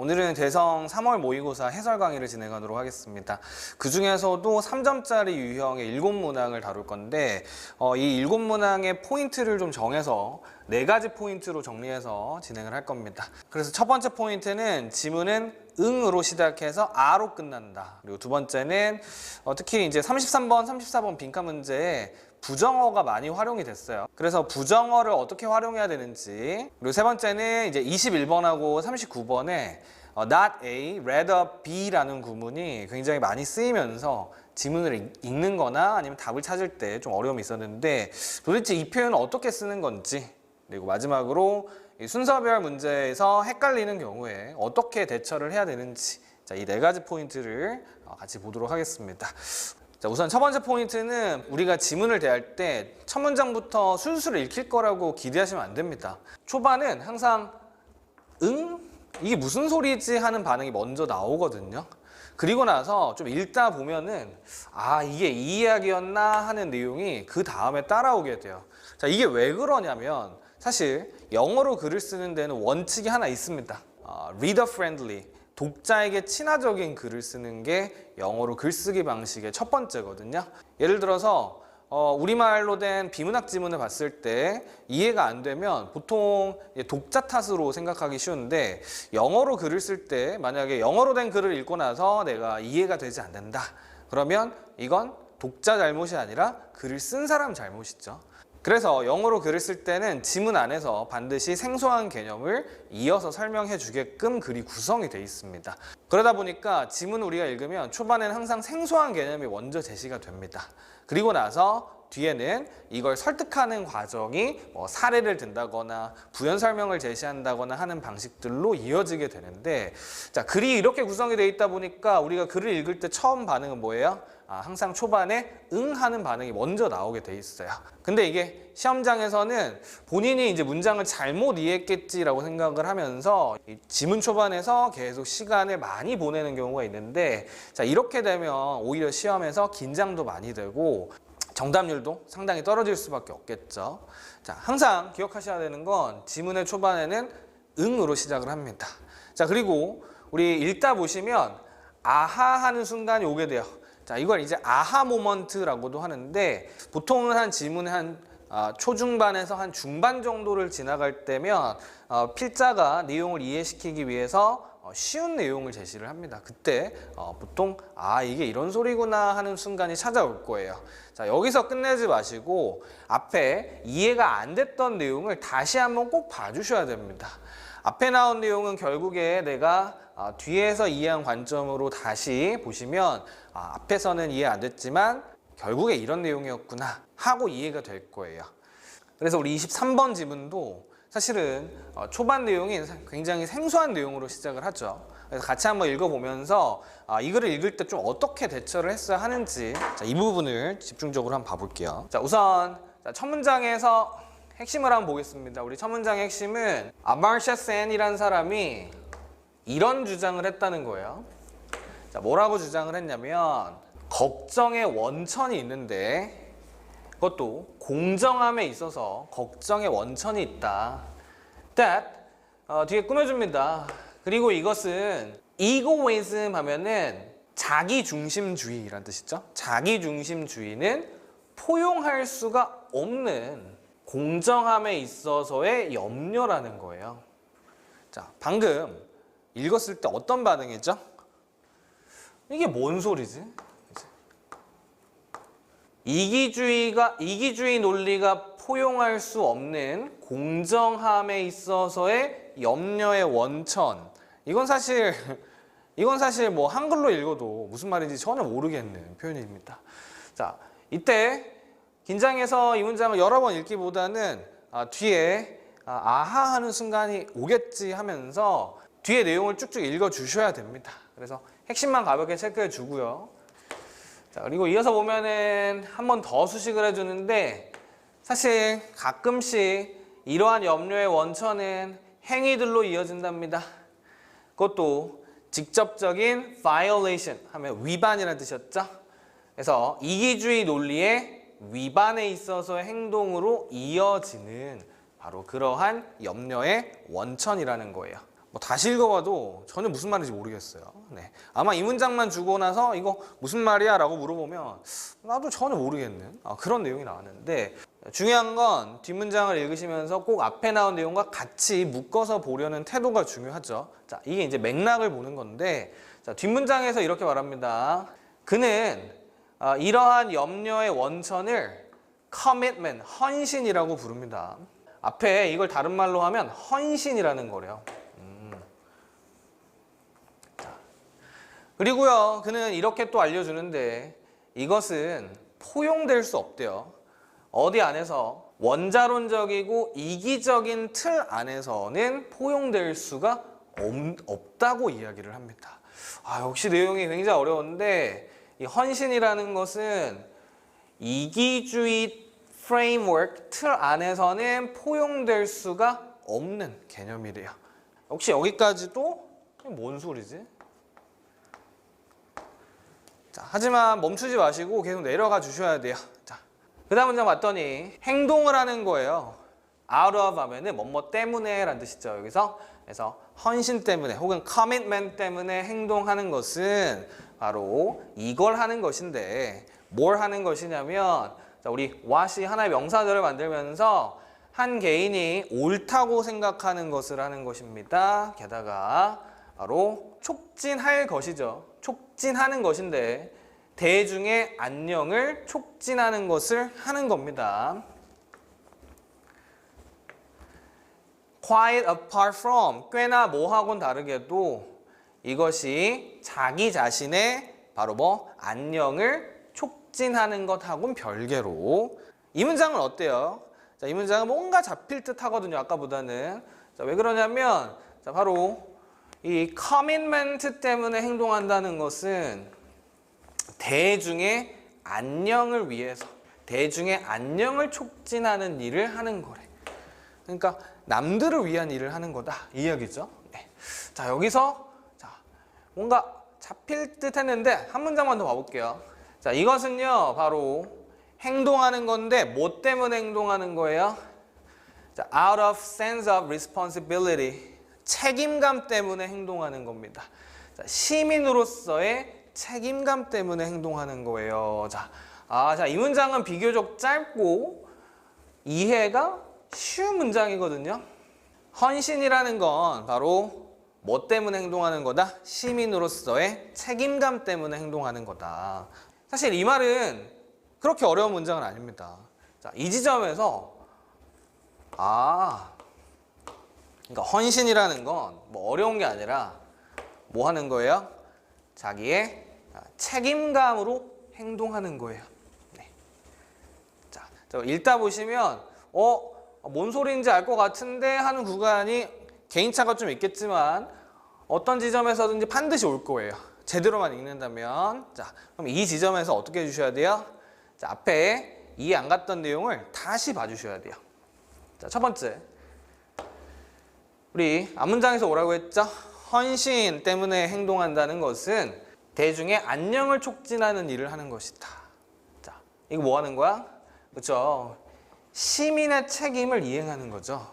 오늘은 대성 3월 모의고사 해설 강의를 진행하도록 하겠습니다. 그 중에서도 3점짜리 유형의 7문항을 다룰 건데 이 7문항의 포인트를 좀 정해서 4가지 포인트로 정리해서 진행을 할 겁니다. 그래서 첫 번째 포인트는 지문은 응으로 시작해서 아로 끝난다. 그리고 두 번째는 특히 이제 33번, 34번 빈칸 문제에 부정어가 많이 활용이 됐어요. 그래서 부정어를 어떻게 활용해야 되는지. 그리고 세 번째는 이제 21번하고 39번에 not A, rather B라는 구문이 굉장히 많이 쓰이면서 지문을 읽는 거나 아니면 답을 찾을 때 좀 어려움이 있었는데 도대체 이 표현을 어떻게 쓰는 건지, 그리고 마지막으로 이 순서별 문제에서 헷갈리는 경우에 어떻게 대처를 해야 되는지, 자, 이 4가지 포인트를 같이 보도록 하겠습니다. 자, 우선 첫 번째 포인트는 우리가 지문을 대할 때 첫 문장부터 순수를 읽힐 거라고 기대하시면 안 됩니다. 초반은 항상 응? 이게 무슨 소리지 하는 반응이 먼저 나오거든요. 그리고 나서 좀 읽다 보면은 아, 이게 이 이야기였나 하는 내용이 그 다음에 따라오게 돼요. 자, 이게 왜 그러냐면 사실 영어로 글을 쓰는 데는 원칙이 하나 있습니다. reader friendly, 독자에게 친화적인 글을 쓰는 게 영어로 글쓰기 방식의 첫 번째거든요. 예를 들어서 우리말로 된 비문학 지문을 봤을 때 이해가 안 되면 보통 독자 탓으로 생각하기 쉬운데, 영어로 글을 쓸 때 만약에 영어로 된 글을 읽고 나서 내가 이해가 되지 않는다, 그러면 이건 독자 잘못이 아니라 글을 쓴 사람 잘못이죠. 그래서 영어로 글을 쓸 때는 지문 안에서 반드시 생소한 개념을 이어서 설명해 주게끔 글이 구성이 되어 있습니다. 그러다 보니까 지문을 우리가 읽으면 초반에는 항상 생소한 개념이 먼저 제시가 됩니다. 그리고 나서 뒤에는 이걸 설득하는 과정이 사례를 든다거나 부연 설명을 제시한다거나 하는 방식들로 이어지게 되는데, 자, 글이 이렇게 구성이 되어 있다 보니까 우리가 글을 읽을 때 처음 반응은 뭐예요? 항상 초반에 응 하는 반응이 먼저 나오게 돼 있어요. 근데 이게 시험장에서는 본인이 이제 문장을 잘못 이해했겠지라고 생각을 하면서 이 지문 초반에서 계속 시간을 많이 보내는 경우가 있는데, 자, 이렇게 되면 오히려 시험에서 긴장도 많이 되고 정답률도 상당히 떨어질 수밖에 없겠죠. 자, 항상 기억하셔야 되는 건 지문의 초반에는 응으로 시작을 합니다. 자, 그리고 우리 읽다 보시면 아하 하는 순간이 오게 돼요. 자, 이걸 이제 아하 모먼트라고도 하는데, 보통은 한 지문의 한 초중반에서 한 중반 정도를 지나갈 때면 필자가 내용을 이해시키기 위해서 쉬운 내용을 제시를 합니다. 그때 보통 이게 이런 소리구나 하는 순간이 찾아올 거예요. 자, 여기서 끝내지 마시고 앞에 이해가 안 됐던 내용을 다시 한번 꼭 봐주셔야 됩니다. 앞에 나온 내용은 결국에 내가 뒤에서 이해한 관점으로 다시 보시면 앞에서는 이해 안 됐지만 결국에 이런 내용이었구나 하고 이해가 될 거예요. 그래서 우리 23번 지문도 사실은 초반 내용이 굉장히 생소한 내용으로 시작을 하죠. 그래서 같이 한번 읽어보면서 이 글을 읽을 때 좀 어떻게 대처를 했어야 하는지, 자, 이 부분을 집중적으로 한번 봐볼게요. 자, 우선 첫 문장에서 핵심을 한번 보겠습니다. 우리 첫 문장의 핵심은 아마르샤 센이라는 사람이 이런 주장을 했다는 거예요. 자, 뭐라고 주장을 했냐면 걱정의 원천이 있는데 그것도 공정함에 있어서 걱정의 원천이 있다. That 뒤에 꾸며줍니다. 그리고 이것은 egoism 하면은 자기중심주의라는 뜻이죠. 자기중심주의는 포용할 수가 없는 공정함에 있어서의 염려라는 거예요. 자, 방금 읽었을 때 어떤 반응이죠? 이게 뭔 소리지? 이기주의 논리가 포용할 수 없는 공정함에 있어서의 염려의 원천. 이건 사실 뭐 한글로 읽어도 무슨 말인지 전혀 모르겠는 표현입니다. 자, 이때 긴장해서 이 문장을 여러 번 읽기보다는 뒤에 아하 하는 순간이 오겠지 하면서 뒤에 내용을 쭉쭉 읽어주셔야 됩니다. 그래서 핵심만 가볍게 체크해 주고요. 자, 그리고 이어서 보면은 한 번 더 수식을 해주는데, 사실 가끔씩 이러한 염려의 원천은 행위들로 이어진답니다. 그것도 직접적인 violation 하면 위반이라는 뜻이었죠. 그래서 이기주의 논리의 위반에 있어서의 행동으로 이어지는 바로 그러한 염려의 원천이라는 거예요. 다시 읽어봐도 전혀 무슨 말인지 모르겠어요. 네. 아마 이 문장만 주고 나서 이거 무슨 말이야? 라고 물어보면 나도 전혀 모르겠는 그런 내용이 나왔는데 중요한 건 뒷문장을 읽으시면서 꼭 앞에 나온 내용과 같이 묶어서 보려는 태도가 중요하죠. 자, 이게 이제 맥락을 보는 건데 자, 뒷문장에서 이렇게 말합니다. 그는 이러한 염려의 원천을 commitment, 헌신이라고 부릅니다. 앞에 이걸 다른 말로 하면 헌신이라는 거래요. 그리고요, 그는 이렇게 또 알려주는데 이것은 포용될 수 없대요. 어디 안에서 원자론적이고 이기적인 틀 안에서는 포용될 수가 없다고 이야기를 합니다. 역시 내용이 굉장히 어려운데 이 헌신이라는 것은 이기주의 프레임워크 틀 안에서는 포용될 수가 없는 개념이래요. 혹시 여기까지도 뭔 소리지? 자, 하지만 멈추지 마시고 계속 내려가 주셔야 돼요. 자, 그 다음 문장 봤더니 행동을 하는 거예요. out of 하면은 뭐뭐 때문에 라는 뜻이죠. 여기서 그래서 헌신 때문에 혹은 commitment 때문에 행동하는 것은 바로 이걸 하는 것인데 뭘 하는 것이냐면 자, 우리 what이 하나의 명사절을 만들면서 한 개인이 옳다고 생각하는 것을 하는 것입니다. 게다가 바로 촉진할 것이죠. 촉진하는 것인데 대중의 안녕을 촉진하는 것을 하는 겁니다. Quite apart from, 꽤나 뭐하고는 다르게도 이것이 자기 자신의 바로 안녕을 촉진하는 것하고는 별개로 이 문장은 어때요? 자, 이 문장은 뭔가 잡힐 듯 하거든요. 아까보다는. 자, 왜 그러냐면 자, 바로 이 커밋먼트 때문에 행동한다는 것은 대중의 안녕을 위해서 대중의 안녕을 촉진하는 일을 하는 거래. 그러니까 남들을 위한 일을 하는 거다 이 이야기죠. 네. 자, 여기서 자, 뭔가 잡힐 듯 했는데 한 문장만 더 봐볼게요. 자, 이것은요 바로 행동하는 건데 뭐 때문에 행동하는 거예요? 자, out of sense of responsibility, 책임감 때문에 행동하는 겁니다. 자, 시민으로서의 책임감 때문에 행동하는 거예요. 자, 자, 이 문장은 비교적 짧고 이해가 쉬운 문장이거든요. 헌신이라는 건 바로 뭐 때문에 행동하는 거다? 시민으로서의 책임감 때문에 행동하는 거다. 사실 이 말은 그렇게 어려운 문장은 아닙니다. 자, 이 지점에서 그러니까 헌신이라는 건 뭐 어려운 게 아니라 뭐 하는 거예요? 자기의 책임감으로 행동하는 거예요. 네. 자, 읽다 보시면 뭔 소리인지 알 것 같은데 하는 구간이 개인차가 좀 있겠지만 어떤 지점에서든지 반드시 올 거예요. 제대로만 읽는다면. 자, 그럼 이 지점에서 어떻게 해주셔야 돼요? 자, 앞에 이해 안 갔던 내용을 다시 봐주셔야 돼요. 자, 첫 번째. 우리 앞문장에서 뭐라고 했죠? 헌신 때문에 행동한다는 것은 대중의 안녕을 촉진하는 일을 하는 것이다. 자, 이거 뭐 하는 거야? 그렇죠? 시민의 책임을 이행하는 거죠.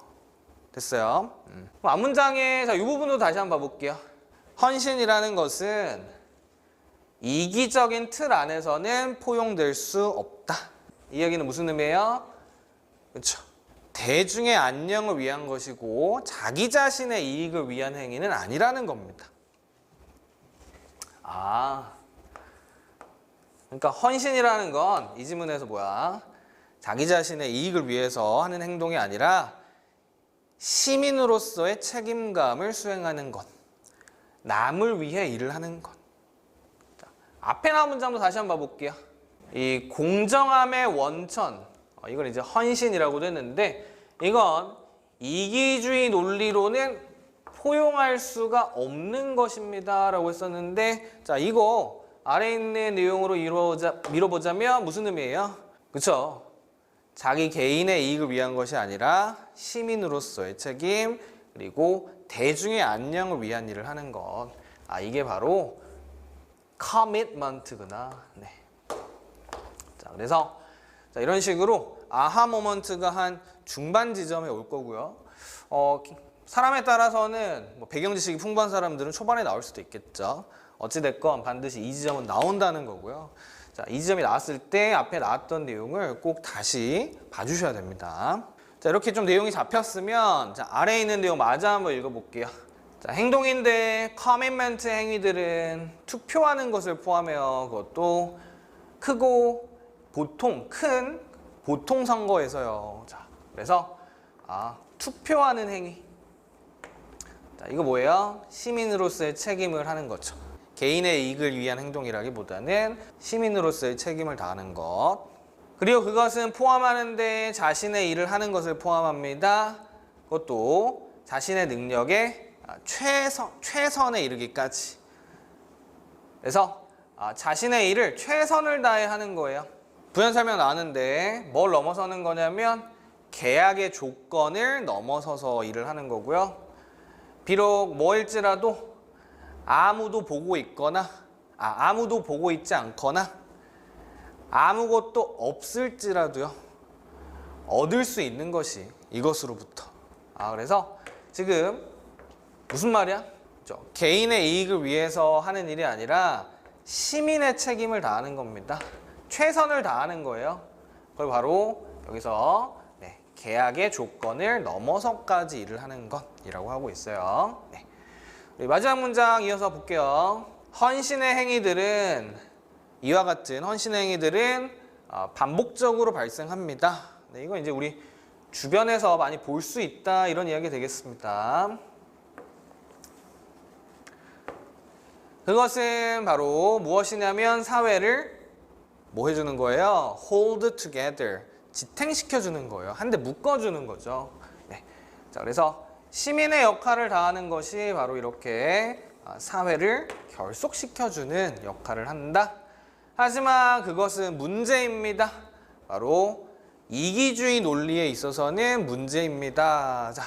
됐어요? 그럼 앞문장에 이 부분도 다시 한번 봐볼게요. 헌신이라는 것은 이기적인 틀 안에서는 포용될 수 없다. 이 얘기는 무슨 의미예요? 그렇죠? 대중의 안녕을 위한 것이고 자기 자신의 이익을 위한 행위는 아니라는 겁니다. 그러니까 헌신이라는 건 이 지문에서 뭐야? 자기 자신의 이익을 위해서 하는 행동이 아니라 시민으로서의 책임감을 수행하는 것. 남을 위해 일을 하는 것. 자, 앞에 나온 문장도 다시 한번 봐볼게요. 이 공정함의 원천, 이걸 이제 헌신이라고도 했는데 이건 이기주의 논리로는 포용할 수가 없는 것입니다 라고 했었는데 자, 이거 아래 있는 내용으로 밀어보자면 무슨 의미예요? 그쵸? 자기 개인의 이익을 위한 것이 아니라 시민으로서의 책임 그리고 대중의 안녕을 위한 일을 하는 것. 이게 바로 commitment구나. 네. 자, 그래서 이런 식으로 아하 모먼트가 한 중반 지점에 올 거고요. 사람에 따라서는 뭐 배경 지식이 풍부한 사람들은 초반에 나올 수도 있겠죠. 어찌됐건 반드시 이 지점은 나온다는 거고요. 자, 이 지점이 나왔을 때 앞에 나왔던 내용을 꼭 다시 봐주셔야 됩니다. 자, 이렇게 좀 내용이 잡혔으면 자, 아래에 있는 내용 마저 한번 읽어볼게요. 자, 행동인데 커밋먼트 행위들은 투표하는 것을 포함해요. 그것도 크고 큰 보통 선거에서요. 자, 그래서 투표하는 행위. 자, 이거 뭐예요? 시민으로서의 책임을 하는 거죠. 개인의 이익을 위한 행동이라기보다는 시민으로서의 책임을 다하는 것. 그리고 그것은 포함하는데 자신의 일을 하는 것을 포함합니다. 그것도 자신의 능력의 최선에 이르기까지. 그래서 자신의 일을 최선을 다해 하는 거예요. 부연 설명 나왔는데 뭘 넘어서는 거냐면 계약의 조건을 넘어서서 일을 하는 거고요. 비록 뭐일지라도 아무도 보고 있거나 아무도 보고 있지 않거나 아무것도 없을지라도요. 얻을 수 있는 것이 이것으로부터. 그래서 지금 무슨 말이야? 개인의 이익을 위해서 하는 일이 아니라 시민의 책임을 다하는 겁니다. 최선을 다하는 거예요. 그걸 바로 여기서 계약의 조건을 넘어서까지 일을 하는 것이라고 하고 있어요. 우리 마지막 문장 이어서 볼게요. 헌신의 행위들은 이와 같은 헌신의 행위들은 반복적으로 발생합니다. 이건 이제 우리 주변에서 많이 볼 수 있다 이런 이야기 되겠습니다. 그것은 바로 무엇이냐면 사회를 뭐 해주는 거예요? hold together, 지탱시켜주는 거예요. 한데 묶어주는 거죠. 자, 그래서 시민의 역할을 다하는 것이 바로 이렇게 사회를 결속시켜주는 역할을 한다. 하지만 그것은 문제입니다. 바로 이기주의 논리에 있어서는 문제입니다. 자,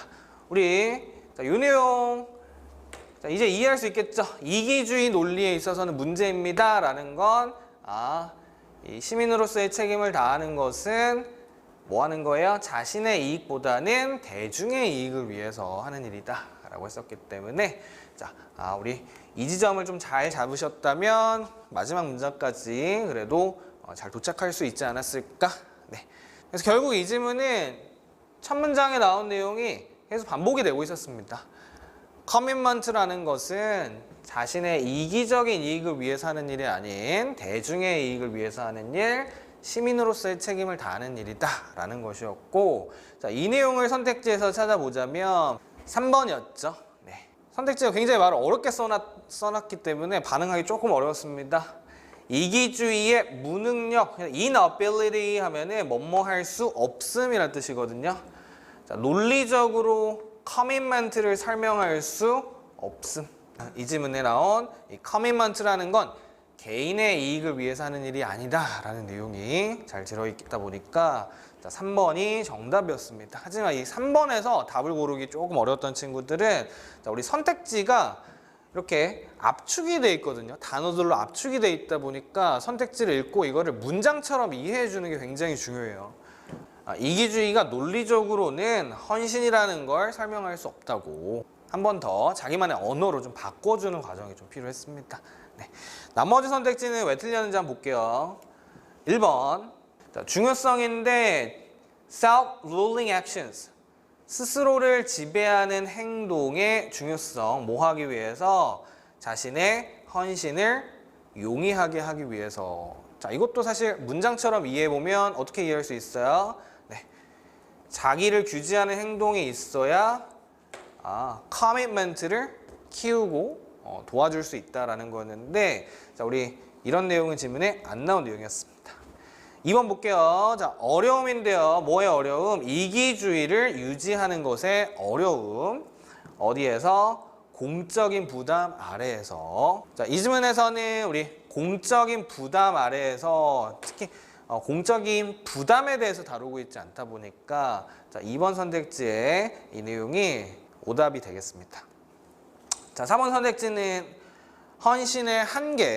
우리 이 내용 이제 이해할 수 있겠죠? 이기주의 논리에 있어서는 문제입니다. 라는 건 이 시민으로서의 책임을 다하는 것은 뭐 하는 거예요? 자신의 이익보다는 대중의 이익을 위해서 하는 일이다 라고 했었기 때문에 자, 우리 이 지점을 좀 잘 잡으셨다면 마지막 문장까지 그래도 잘 도착할 수 있지 않았을까? 그래서 결국 이 지문은 첫 문장에 나온 내용이 계속 반복이 되고 있었습니다. 커밋먼트라는 것은 자신의 이기적인 이익을 위해서 하는 일이 아닌 대중의 이익을 위해서 하는 일, 시민으로서의 책임을 다하는 일이다 라는 것이었고, 자, 이 내용을 선택지에서 찾아보자면 3번이었죠. 선택지가 굉장히 말을 어렵게 써놨기 때문에 반응하기 조금 어려웠습니다. 이기주의의 무능력, inability 하면은 뭐뭐 할 수 없음이라는 뜻이거든요. 자, 논리적으로 커밋먼트를 설명할 수 없음. 이 지문에 나온 이 커밋먼트라는 건 개인의 이익을 위해서 하는 일이 아니다라는 내용이 잘 들어있다 보니까 자, 3번이 정답이었습니다. 하지만 이 3번에서 답을 고르기 조금 어려웠던 친구들은 자, 우리 선택지가 이렇게 압축이 돼 있거든요. 단어들로 압축이 돼 있다 보니까 선택지를 읽고 이거를 문장처럼 이해해 주는 게 굉장히 중요해요. 이기주의가 논리적으로는 헌신이라는 걸 설명할 수 없다고 한 번 더 자기만의 언어로 좀 바꿔주는 과정이 좀 필요했습니다. 나머지 선택지는 왜 틀렸는지 한번 볼게요. 1번 자, 중요성인데 self-ruling actions 스스로를 지배하는 행동의 중요성 뭐 하기 위해서 자신의 헌신을 용이하게 하기 위해서 자 이것도 사실 문장처럼 이해해보면 어떻게 이해할 수 있어요? 자기를 규제하는 행동이 있어야 커밋먼트를 키우고 도와줄 수 있다라는 거였는데 자 우리 이런 내용은 지문에 안 나온 내용이었습니다. 2번 볼게요. 자 어려움인데요. 뭐의 어려움? 이기주의를 유지하는 것의 어려움. 어디에서? 공적인 부담 아래에서. 자, 이 지문에서는 우리 공적인 부담 아래에서 특히 공적인 부담에 대해서 다루고 있지 않다 보니까 자, 2번 선택지에 이 내용이 오답이 되겠습니다. 자, 4번 선택지는 헌신의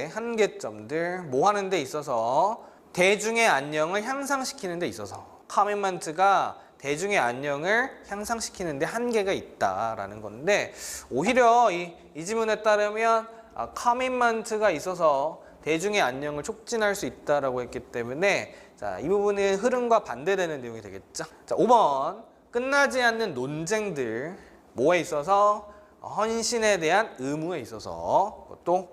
한계점들 뭐 하는 데 있어서 대중의 안녕을 향상시키는 데 있어서 커밋먼트가 대중의 안녕을 향상시키는 데 한계가 있다라는 건데, 오히려 이 지문에 따르면 커밋먼트가 있어서 대중의 안녕을 촉진할 수 있다라고 했기 때문에, 자, 이 부분은 흐름과 반대되는 내용이 되겠죠. 자, 5번. 끝나지 않는 논쟁들. 뭐에 있어서? 헌신에 대한 의무에 있어서, 또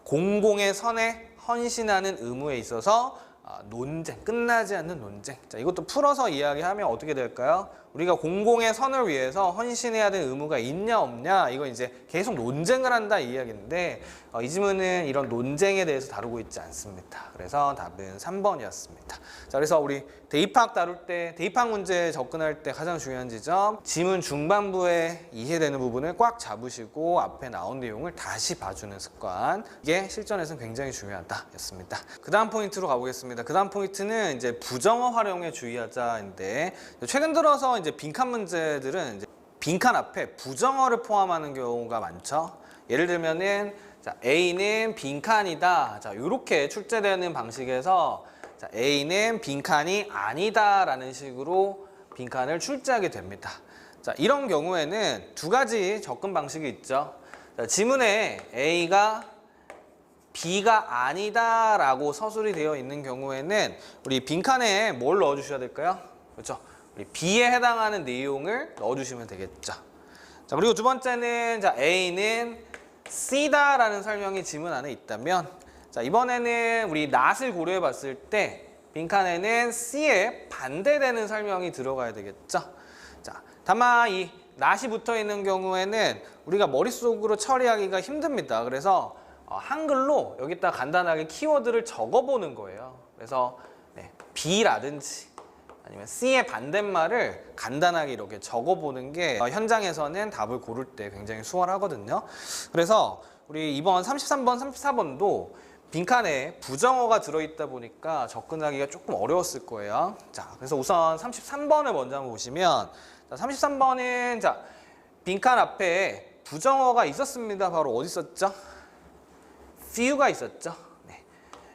공공의 선에 헌신하는 의무에 있어서 논쟁, 끝나지 않는 논쟁. 자, 이것도 풀어서 이야기하면 어떻게 될까요? 우리가 공공의 선을 위해서 헌신해야 될 의무가 있냐 없냐, 이거 이제 계속 논쟁을 한다 이 이야기인데, 이 지문은 이런 논쟁에 대해서 다루고 있지 않습니다. 그래서 답은 3번이었습니다. 자, 그래서 우리 대입학 다룰 때, 대입학 문제 접근할 때 가장 중요한 지점, 지문 중반부에 이해되는 부분을 꽉 잡으시고 앞에 나온 내용을 다시 봐주는 습관, 이게 실전에서는 굉장히 중요하다였습니다. 그 다음 포인트로 가보겠습니다. 그 다음 포인트는 이제 부정어 활용에 주의하자인데, 최근 들어서 이제 빈칸 문제들은 이제 빈칸 앞에 부정어를 포함하는 경우가 많죠. 예를 들면은, 자, A는 빈칸이다. 자, 이렇게 출제되는 방식에서, 자, A는 빈칸이 아니다라는 식으로 빈칸을 출제하게 됩니다. 자, 이런 경우에는 두 가지 접근 방식이 있죠. 자, 지문에 A가 B가 아니다라고 서술이 되어 있는 경우에는 우리 빈칸에 뭘 넣어주셔야 될까요? 그렇죠? 우리 B에 해당하는 내용을 넣어주시면 되겠죠. 자, 그리고 두 번째는, 자, A는 C다라는 설명이 지문 안에 있다면, 자, 이번에는 우리 not을 고려해 봤을 때 빈칸에는 C에 반대되는 설명이 들어가야 되겠죠. 자, 다만 이 not이 붙어 있는 경우에는 우리가 머릿속으로 처리하기가 힘듭니다. 그래서 한글로 여기다 간단하게 키워드를 적어보는 거예요. 그래서 B라든지 아니면 C의 반대말을 간단하게 이렇게 적어보는 게 현장에서는 답을 고를 때 굉장히 수월하거든요. 그래서 우리 이번 33번, 34번도 빈칸에 부정어가 들어있다 보니까 접근하기가 조금 어려웠을 거예요. 자, 그래서 우선 33번을 먼저 한번 보시면, 자, 33번은 자, 빈칸 앞에 부정어가 있었습니다. 바로 어디 있었죠? few가 있었죠. 네.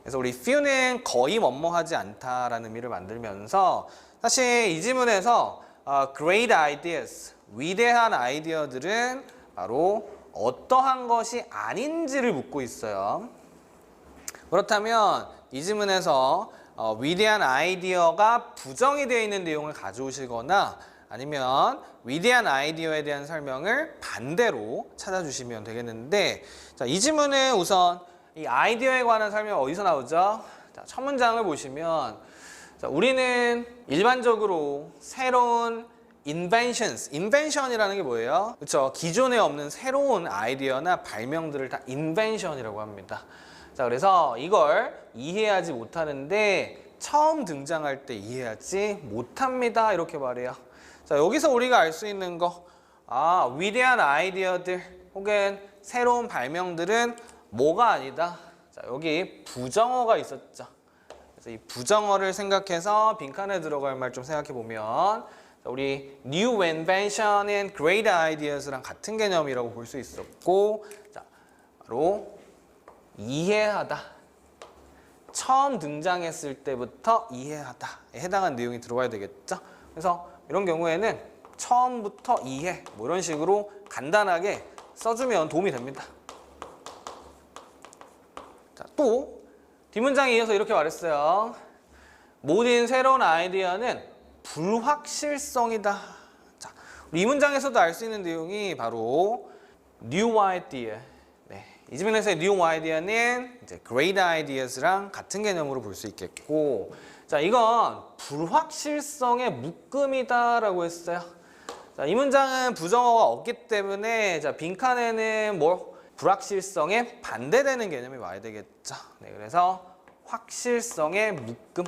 그래서 우리 few는 거의 뭐뭐하지 않다라는 의미를 만들면서, 사실 이 지문에서 great ideas, 위대한 아이디어들은 바로 어떠한 것이 아닌지를 묻고 있어요. 그렇다면 이 지문에서 위대한 아이디어가 부정이 되어 있는 내용을 가져오시거나, 아니면 위대한 아이디어에 대한 설명을 반대로 찾아주시면 되겠는데, 자, 이 지문은 우선 이 아이디어에 관한 설명 어디서 나오죠? 자, 첫 문장을 보시면, 자, 우리는 일반적으로 새로운 invention이라는 게 뭐예요? 그렇죠? 기존에 없는 새로운 아이디어나 발명들을 다 invention이라고 합니다. 자, 그래서 이걸 이해하지 못하는데 처음 등장할 때 이해하지 못합니다. 이렇게 말해요. 자, 여기서 우리가 알 수 있는 거, 위대한 아이디어들 혹은 새로운 발명들은 뭐가 아니다. 자, 여기 부정어가 있었죠. 그래서 이 부정어를 생각해서 빈칸에 들어갈 말 좀 생각해 보면, 우리 new invention and great ideas랑 같은 개념이라고 볼 수 있었고, 자, 바로 이해하다. 처음 등장했을 때부터 이해하다에 해당한 내용이 들어가야 되겠죠. 그래서 이런 경우에는 처음부터 이해, 뭐 이런 식으로 간단하게 써주면 도움이 됩니다. 자, 또 뒷문장에 이어서 이렇게 말했어요. 모든 새로운 아이디어는 불확실성이다. 자, 우리 이 문장에서도 알 수 있는 내용이 바로 new idea. 이 지문에서의 new idea는 이제 great ideas랑 같은 개념으로 볼 수 있겠고, 자, 이건 불확실성의 묶음이다라고 했어요. 자, 이 문장은 부정어가 없기 때문에, 자, 빈칸에는 뭐 불확실성에 반대되는 개념이 와야 되겠죠. 네, 그래서 확실성의 묶음.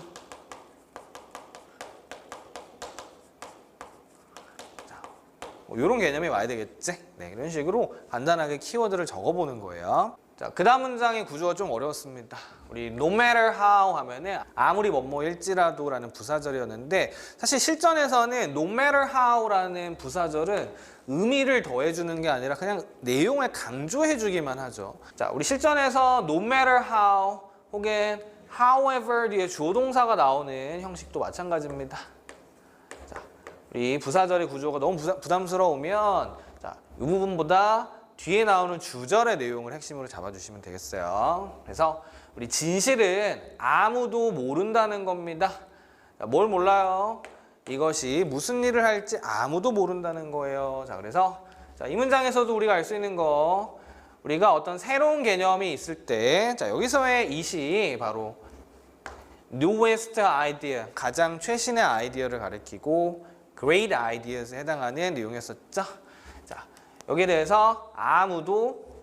뭐 이런 개념이 와야 되겠지. 네, 이런 식으로 간단하게 키워드를 적어보는 거예요. 자, 그 다음 문장의 구조가 좀 어려웠습니다. 우리 no matter how 하면은 아무리 뭐뭐일지라도 라는 부사절이었는데, 사실 실전에서는 no matter how라는 부사절은 의미를 더해주는 게 아니라 그냥 내용을 강조해주기만 하죠. 자, 우리 실전에서 no matter how 혹은 however 뒤에 주어 동사가 나오는 형식도 마찬가지입니다. 자, 우리 부사절의 구조가 너무 부담스러우면 자, 이 부분보다 뒤에 나오는 주절의 내용을 핵심으로 잡아주시면 되겠어요. 그래서 우리 진실은 아무도 모른다는 겁니다. 자, 뭘 몰라요? 이것이 무슨 일을 할지 아무도 모른다는 거예요. 자, 그래서 자, 이 문장에서도 우리가 알 수 있는 거, 우리가 어떤 새로운 개념이 있을 때, 자, 여기서의 it이 바로 newest idea, 가장 최신의 아이디어를 가리키고 great ideas에 해당하는 내용이었었죠. 자, 여기에 대해서 아무도라는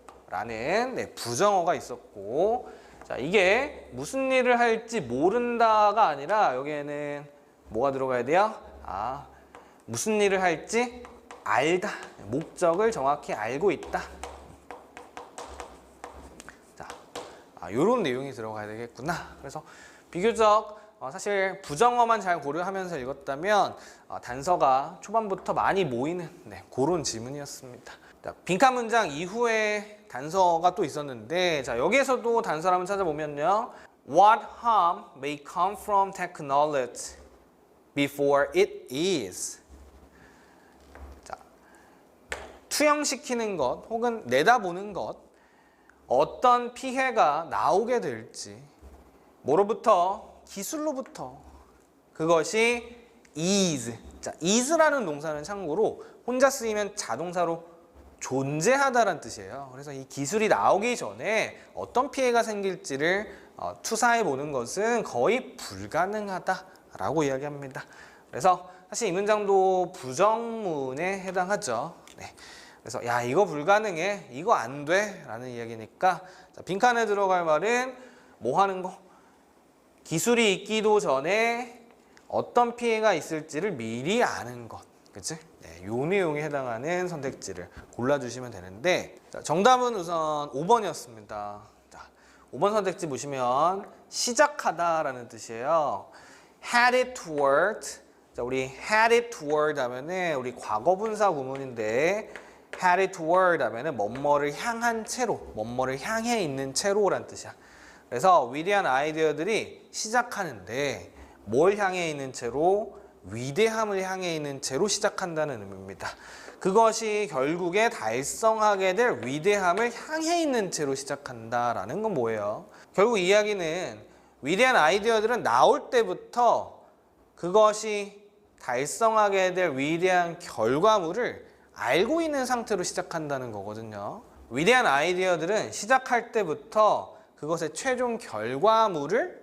부정어가 있었고, 자, 이게 무슨 일을 할지 모른다가 아니라 여기에는 뭐가 들어가야 돼요? 아, 무슨 일을 할지 알다. 목적을 정확히 알고 있다. 자, 요런 내용이 들어가야 되겠구나. 그래서 비교적 사실 부정어만 잘 고려하면서 읽었다면 단서가 초반부터 많이 모이는 그런 지문이었습니다. 자, 빈칸 문장 이후에 단서가 또 있었는데, 자, 여기에서도 단서를 한번 찾아보면요. What harm may come from technology before it is. 자, 투영시키는 것 혹은 내다보는 것, 어떤 피해가 나오게 될지, 뭐로부터? 기술로부터. 그것이 is. 자, is라는 동사는 참고로 혼자 쓰이면 자동사로 존재하다라는 뜻이에요. 그래서 이 기술이 나오기 전에 어떤 피해가 생길지를 투사해 보는 것은 거의 불가능하다라고 이야기합니다. 그래서 사실 이 문장도 부정문에 해당하죠. 네. 그래서 야, 이거 불가능해, 이거 안 돼 라는 이야기니까, 자, 빈칸에 들어갈 말은 뭐 하는 거? 기술이 있기도 전에 어떤 피해가 있을지를 미리 아는 것. 그치? 네, 요 내용에 해당하는 선택지를 골라주시면 되는데, 자, 정답은 우선 5번이었습니다. 자, 5번 선택지 보시면 시작하다라는 뜻이에요. Had it toward. 자, 우리 had it toward 하면은 우리 과거분사 구문인데, had it toward 하면은 뭐뭐를 향한 채로, 뭐뭐를 향해 있는 채로라는 뜻이야. 그래서 위대한 아이디어들이 시작하는데 뭘 향해 있는 채로? 위대함을 향해 있는 채로 시작한다는 의미입니다. 그것이 결국에 달성하게 될 위대함을 향해 있는 채로 시작한다라는 건 뭐예요? 결국 이야기는 위대한 아이디어들은 나올 때부터 그것이 달성하게 될 위대한 결과물을 알고 있는 상태로 시작한다는 거거든요. 위대한 아이디어들은 시작할 때부터 그것의 최종 결과물을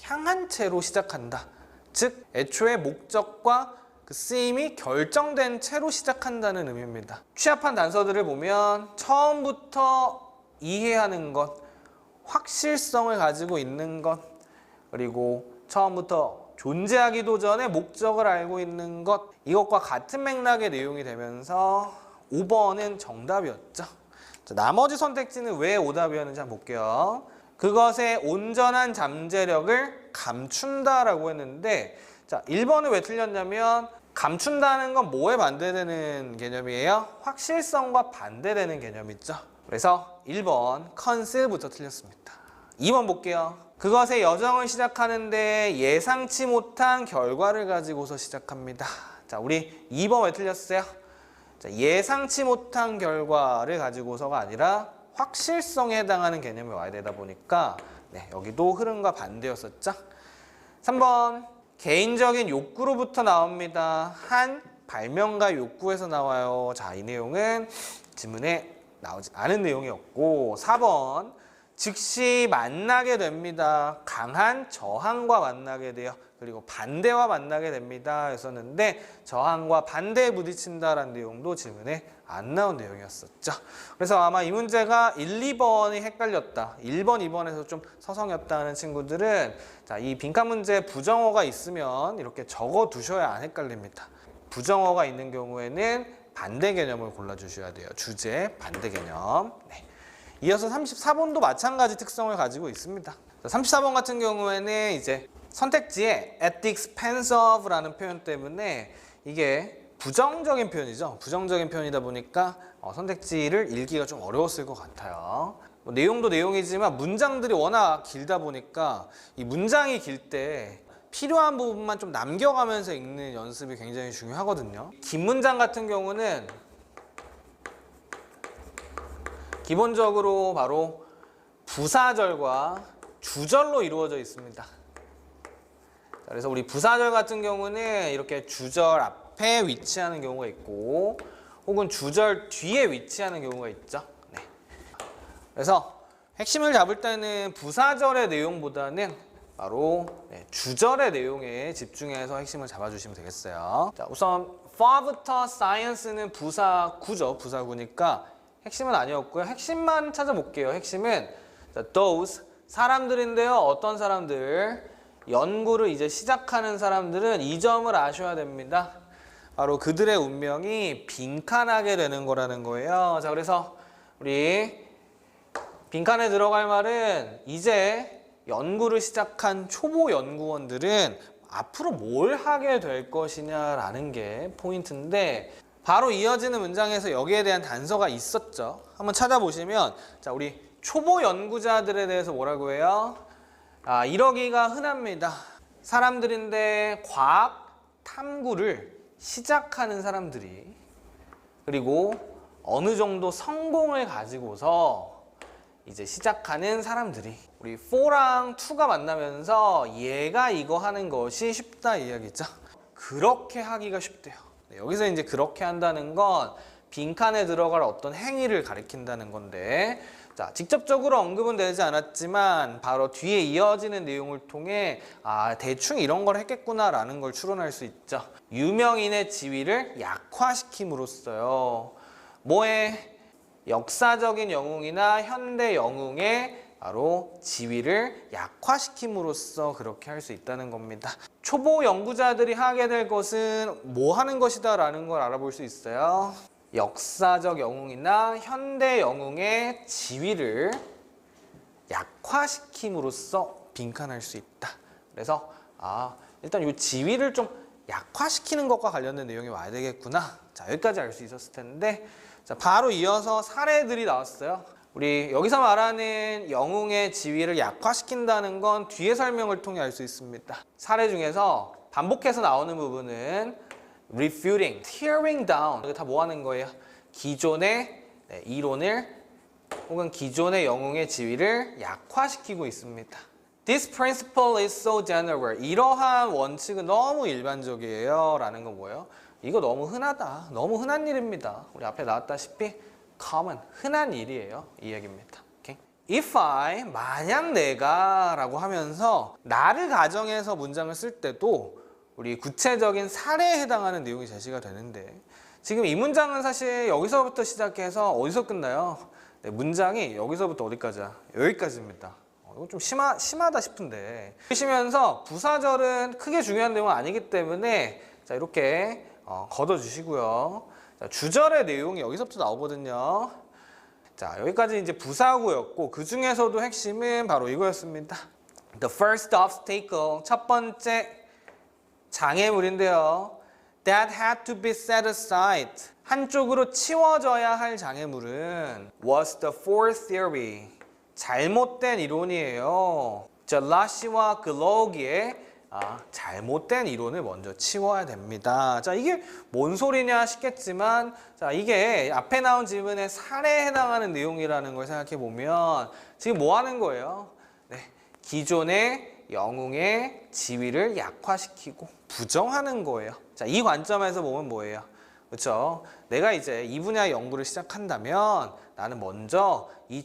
향한 채로 시작한다. 즉, 애초에 목적과 그 쓰임이 결정된 채로 시작한다는 의미입니다. 취합한 단서들을 보면 처음부터 이해하는 것, 확실성을 가지고 있는 것, 그리고 처음부터 존재하기도 전에 목적을 알고 있는 것, 이것과 같은 맥락의 내용이 되면서 5번은 정답이었죠. 자, 나머지 선택지는 왜 오답이었는지 한번 볼게요. 그것의 온전한 잠재력을 감춘다라고 했는데, 자, 1번은 왜 틀렸냐면 감춘다는 건 뭐에 반대되는 개념이에요? 확실성과 반대되는 개념이죠. 그래서 1번 컨셉부터 틀렸습니다. 2번 볼게요. 그것의 여정을 시작하는데 예상치 못한 결과를 가지고서 시작합니다. 자, 우리 2번 왜 틀렸어요? 자, 예상치 못한 결과를 가지고서가 아니라 확실성에 해당하는 개념이 와야 되다 보니까 여기도 흐름과 반대였었죠. 3번 개인적인 욕구로부터 나옵니다. 한 발명가 욕구에서 나와요. 자, 이 내용은 지문에 나오지 않은 내용이었고, 4번 즉시 만나게 됩니다. 강한 저항과 만나게 돼요. 그리고 반대와 만나게 됩니다 했었는데, 저항과 반대에 부딪힌다라는 내용도 지문에 안 나온 내용이었었죠. 그래서 아마 이 문제가 1, 2번이 헷갈렸다, 1번, 2번에서 좀 서성였다 하는 친구들은 자, 이 빈칸 문제 부정어가 있으면 이렇게 적어 두셔야 안 헷갈립니다. 부정어가 있는 경우에는 반대 개념을 골라주셔야 돼요. 주제, 반대 개념. 네. 이어서 34번도 마찬가지 특성을 가지고 있습니다. 34번 같은 경우에는 이제 선택지에 at the expense of라는 표현 때문에 이게 부정적인 표현이죠. 부정적인 표현이다 보니까 선택지를 읽기가 좀 어려웠을 것 같아요. 내용도 내용이지만 문장들이 워낙 길다 보니까 이 문장이 길 때 필요한 부분만 좀 남겨가면서 읽는 연습이 굉장히 중요하거든요. 긴 문장 같은 경우는 기본적으로 바로 부사절과 주절로 이루어져 있습니다. 그래서 우리 부사절 같은 경우는 이렇게 주절 앞에 위치하는 경우가 있고 혹은 주절 뒤에 위치하는 경우가 있죠. 네. 그래서 핵심을 잡을 때는 부사절의 내용보다는 바로 주절의 내용에 집중해서 핵심을 잡아주시면 되겠어요. 자, 우선 far부터 science는 부사구죠. 부사구니까 핵심은 아니었고요. 핵심만 찾아볼게요. 핵심은 those 사람들인데요. 어떤 사람들? 연구를 이제 시작하는 사람들은 이 점을 아셔야 됩니다. 바로 그들의 운명이 빈칸하게 되는 거라는 거예요. 자, 그래서 우리 빈칸에 들어갈 말은 이제 연구를 시작한 초보 연구원들은 앞으로 뭘 하게 될 것이냐라는 게 포인트인데 바로 이어지는 문장에서 여기에 대한 단서가 있었죠. 한번 찾아보시면 자, 우리 초보 연구자들에 대해서 뭐라고 해요? 이러기가 흔합니다. 사람들인데 과학 탐구를 시작하는 사람들이 그리고 어느 정도 성공을 가지고서 이제 시작하는 사람들이 우리 4랑 2가 만나면서 얘가 이거 하는 것이 쉽다 이야기죠. 그렇게 하기가 쉽대요. 여기서 이제 그렇게 한다는 건 빈칸에 들어갈 어떤 행위를 가리킨다는 건데 자, 직접적으로 언급은 되지 않았지만 바로 뒤에 이어지는 내용을 통해 대충 이런 걸 했겠구나라는 걸 추론할 수 있죠. 유명인의 지위를 약화시킴으로써요. 뭐에? 역사적인 영웅이나 현대 영웅의 바로 지위를 약화시킴으로써 그렇게 할 수 있다는 겁니다. 초보 연구자들이 하게 될 것은 뭐 하는 것이다 라는 걸 알아볼 수 있어요. 역사적 영웅이나 현대 영웅의 지위를 약화시킴으로써 빈칸할 수 있다. 그래서 일단 이 지위를 좀 약화시키는 것과 관련된 내용이 와야 되겠구나. 자, 여기까지 알 수 있었을 텐데 자, 바로 이어서 사례들이 나왔어요. 우리 여기서 말하는 영웅의 지위를 약화시킨다는 건 뒤에 설명을 통해 알 수 있습니다. 사례 중에서 반복해서 나오는 부분은 refuting, tearing down 이거 다 뭐 하는 거예요? 기존의 이론을 혹은 기존의 영웅의 지위를 약화시키고 있습니다. This principle is so general. 이러한 원칙은 너무 일반적이에요 라는 건 뭐예요? 이거 너무 흔하다. 너무 흔한 일입니다. 우리 앞에 나왔다시피 common, 흔한 일이에요. 이 얘기입니다. Okay? If I, 만약 내가 라고 하면서 나를 가정해서 문장을 쓸 때도 우리 구체적인 사례에 해당하는 내용이 제시가 되는데 지금 이 문장은 사실 여기서부터 시작해서 어디서 끝나요? 문장이 여기서부터 어디까지야? 여기까지입니다. 이거 좀 심하다 싶은데 보시면서 부사절은 크게 중요한 내용은 아니기 때문에 자, 이렇게 걷어주시고요. 자, 주절의 내용이 여기서부터 나오거든요. 자, 여기까지 이제 부사구였고 그 중에서도 핵심은 바로 이거였습니다. The first obstacle, 첫 번째 장애물인데요. That had to be set aside. 한쪽으로 치워져야 할 장애물은 was the fourth theory. 잘못된 이론이에요. 젤라시와 글로기의 잘못된 이론을 먼저 치워야 됩니다. 자, 이게 뭔 소리냐 싶겠지만 자, 이게 앞에 나온 질문의 사례에 해당하는 내용이라는 걸 생각해 보면 지금 뭐 하는 거예요? 기존의 영웅의 지위를 약화시키고 부정하는 거예요. 자, 이 관점에서 보면 뭐예요? 그렇죠? 내가 이제 이 분야의 연구를 시작한다면 나는 먼저 이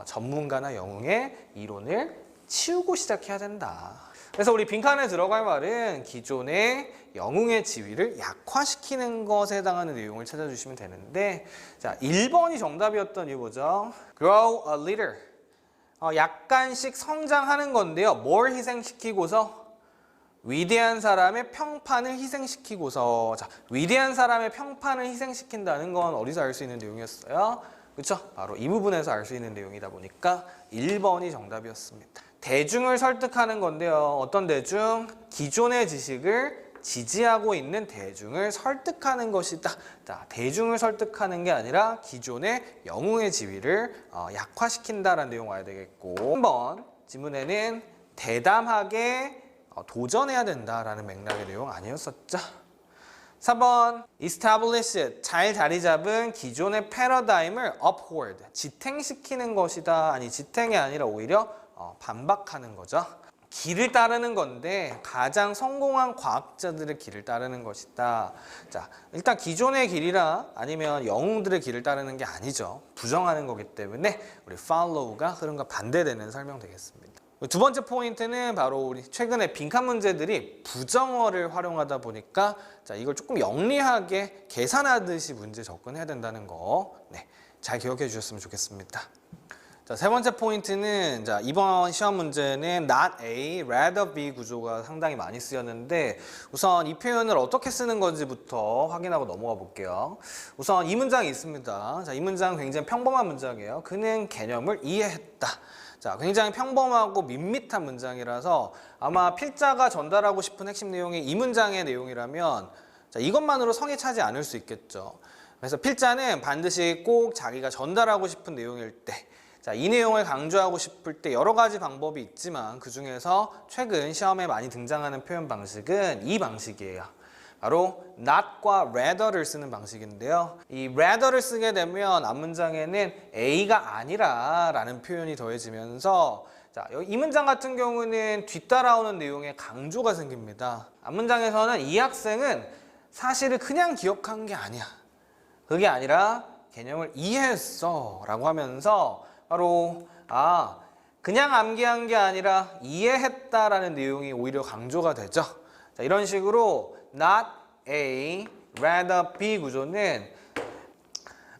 전문가나 영웅의 이론을 치우고 시작해야 된다. 그래서 우리 빈칸에 들어갈 말은 기존의 영웅의 지위를 약화시키는 것에 해당하는 내용을 찾아주시면 되는데 자, 1번이 정답이었던 이유 뭐죠? Grow a leader. 약간씩 성장하는 건데요. 뭘 희생시키고서? 위대한 사람의 평판을 희생시키고서 자, 위대한 사람의 평판을 희생시킨다는 건 어디서 알 수 있는 내용이었어요? 그렇죠? 바로 이 부분에서 알 수 있는 내용이다 보니까 1번이 정답이었습니다. 대중을 설득하는 건데요. 어떤 대중? 기존의 지식을 지지하고 있는 대중을 설득하는 것이다. 자, 대중을 설득하는 게 아니라 기존의 영웅의 지위를 약화시킨다라는 내용 와야 되겠고 3번 지문에는 대담하게 도전해야 된다라는 맥락의 내용 아니었었죠. 4번 establish 잘 자리 잡은 기존의 패러다임을 uphold 지탱시키는 것이다. 아니 지탱이 아니라 오히려 반박하는 거죠. 길을 따르는 건데 가장 성공한 과학자들의 길을 따르는 것이다. 자, 일단 기존의 길이라 아니면 영웅들의 길을 따르는 게 아니죠. 부정하는 거기 때문에 우리 follow가 흐름과 반대되는 설명 되겠습니다. 두 번째 포인트는 바로 우리 최근에 빈칸 문제들이 부정어를 활용하다 보니까 자, 이걸 조금 영리하게 계산하듯이 문제 접근해야 된다는 거 잘 기억해 주셨으면 좋겠습니다. 자, 세 번째 포인트는 자, 이번 시험 문제는 not A, rather B 구조가 상당히 많이 쓰였는데 우선 이 표현을 어떻게 쓰는 건지부터 확인하고 넘어가 볼게요. 우선 이 문장이 있습니다. 자, 이 문장은 굉장히 평범한 문장이에요. 그는 개념을 이해했다. 자, 굉장히 평범하고 밋밋한 문장이라서 아마 필자가 전달하고 싶은 핵심 내용이 이 문장의 내용이라면 자, 이것만으로 성에 차지 않을 수 있겠죠. 그래서 필자는 반드시 꼭 자기가 전달하고 싶은 내용일 때 자, 이 내용을 강조하고 싶을 때 여러 가지 방법이 있지만 그 중에서 최근 시험에 많이 등장하는 표현 방식은 이 방식이에요. 바로 not과 rather를 쓰는 방식인데요. 이 rather를 쓰게 되면 앞문장에는 A가 아니라 라는 표현이 더해지면서 자, 이 문장 같은 경우는 뒤따라오는 내용에 강조가 생깁니다. 앞문장에서는 이 학생은 사실을 그냥 기억한 게 아니야. 그게 아니라 개념을 이해했어 라고 하면서 바로 그냥 암기한 게 아니라 이해했다라는 내용이 오히려 강조가 되죠. 자, 이런 식으로 not A, rather B 구조는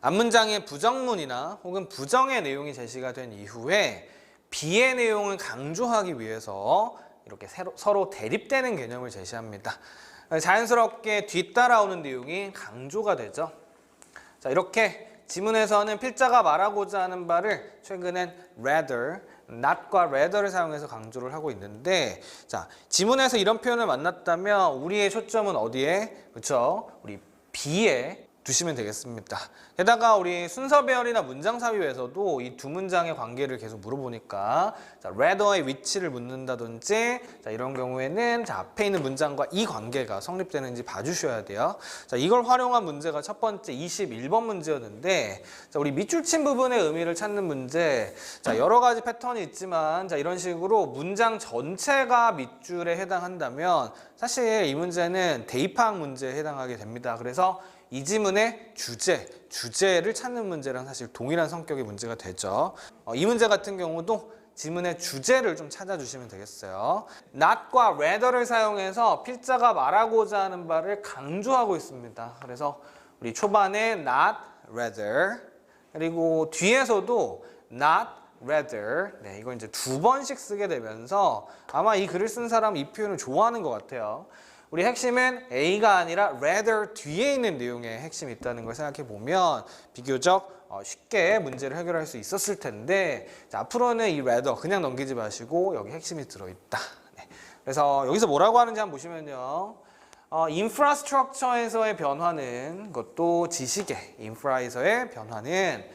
앞문장의 부정문이나 혹은 부정의 내용이 제시가 된 이후에 B의 내용을 강조하기 위해서 이렇게 서로 대립되는 개념을 제시합니다. 자연스럽게 뒤따라오는 내용이 강조가 되죠. 자, 이렇게 지문에서는 필자가 말하고자 하는 바를 최근엔 rather, not과 rather를 사용해서 강조를 하고 있는데 자, 지문에서 이런 표현을 만났다면 우리의 초점은 어디에? 그렇죠? 우리 B에 두시면 되겠습니다. 게다가 우리 순서 배열이나 문장 삽입에서도 이 두 문장의 관계를 계속 물어보니까 자, rather의 위치를 묻는다든지 자, 이런 경우에는 자, 앞에 있는 문장과 이 관계가 성립되는지 봐주셔야 돼요. 자, 이걸 활용한 문제가 첫 번째 21번 문제였는데 자, 우리 밑줄 친 부분의 의미를 찾는 문제 자, 여러 가지 패턴이 있지만 자, 이런 식으로 문장 전체가 밑줄에 해당한다면 사실 이 문제는 대입학 문제에 해당하게 됩니다. 그래서 이 지문의 주제를 찾는 문제랑 사실 동일한 성격의 문제가 되죠. 이 문제 같은 경우도 지문의 주제를 좀 찾아주시면 되겠어요. not과 rather를 사용해서 필자가 말하고자 하는 바를 강조하고 있습니다. 그래서 우리 초반에 not, rather 그리고 뒤에서도 not, rather 이걸 이제 두 번씩 쓰게 되면서 아마 이 글을 쓴 사람은 이 표현을 좋아하는 것 같아요. 우리 핵심은 A가 아니라 rather 뒤에 있는 내용에 핵심이 있다는 걸 생각해 보면 비교적 쉽게 문제를 해결할 수 있었을 텐데 자, 앞으로는 이 rather 그냥 넘기지 마시고 여기 핵심이 들어있다. 그래서 여기서 뭐라고 하는지 한번 보시면요. 인프라스트럭처에서의 변화는 그것도 지식의 인프라에서의 변화는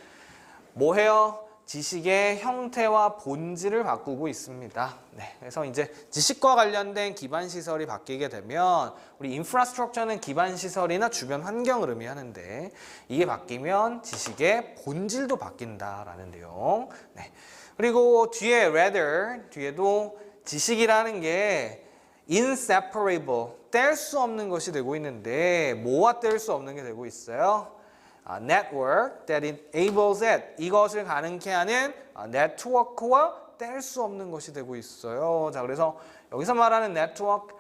뭐해요? 지식의 형태와 본질을 바꾸고 있습니다. 그래서 이제 지식과 관련된 기반 시설이 바뀌게 되면 우리 인프라스트럭처는 기반 시설이나 주변 환경을 의미하는데 이게 바뀌면 지식의 본질도 바뀐다라는 내용. 그리고 뒤에 rather 뒤에도 지식이라는 게 inseparable 뗄 수 없는 것이 되고 있는데 뭐와 뗄 수 없는 게 되고 있어요? network that enables it 이것을 가능케 하는 네트워크와 뗄 수 없는 것이 되고 있어요. 자, 그래서 여기서 말하는 네트워크,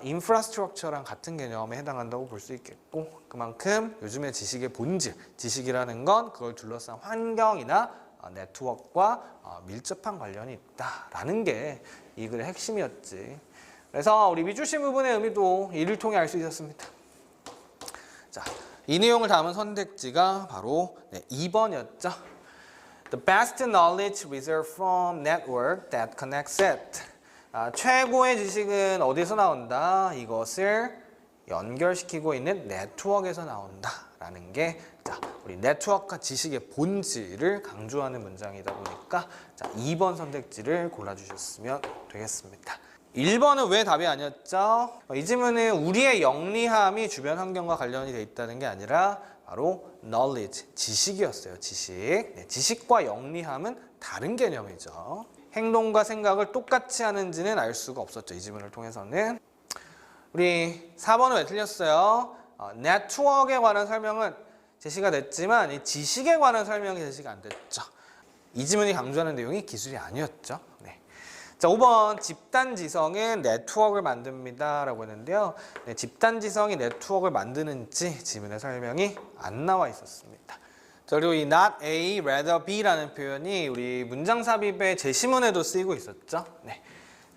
인프라스트럭처랑 같은 개념에 해당한다고 볼 수 있겠고 그만큼 요즘의 지식의 본질, 지식이라는 건 그걸 둘러싼 환경이나 네트워크와 밀접한 관련이 있다라는 게 이 글의 핵심이었지. 그래서 우리 밑줄신 부분의 의미도 이를 통해 알 수 있었습니다. 자. 이 내용을 담은 선택지가 바로 2번이었죠. The best knowledge reserved from network that connects it. 최고의 지식은 어디서 나온다? 이것을 연결시키고 있는 네트워크에서 나온다. 라는 게 자, 우리 네트워크와 지식의 본질을 강조하는 문장이다 보니까 자, 2번 선택지를 골라주셨으면 되겠습니다. 1번은 왜 답이 아니었죠? 이 질문은 우리의 영리함이 주변 환경과 관련이 돼 있다는 게 아니라 바로 knowledge, 지식이었어요. 지식. 네, 지식과 영리함은 다른 개념이죠. 행동과 생각을 똑같이 하는지는 알 수가 없었죠. 이 질문을 통해서는. 우리 4번은 왜 틀렸어요? 네트워크에 관한 설명은 제시가 됐지만 이 지식에 관한 설명이 제시가 안 됐죠. 이 질문이 강조하는 내용이 기술이 아니었죠. 네. 자, 5번 집단지성은 네트워크를 만듭니다 라고 했는데요. 네, 집단지성이 네트워크를 만드는지 지문의 설명이 안 나와 있었습니다. 자, 그리고 이 not A, rather B라는 표현이 우리 문장삽입의 제시문에도 쓰이고 있었죠. 네.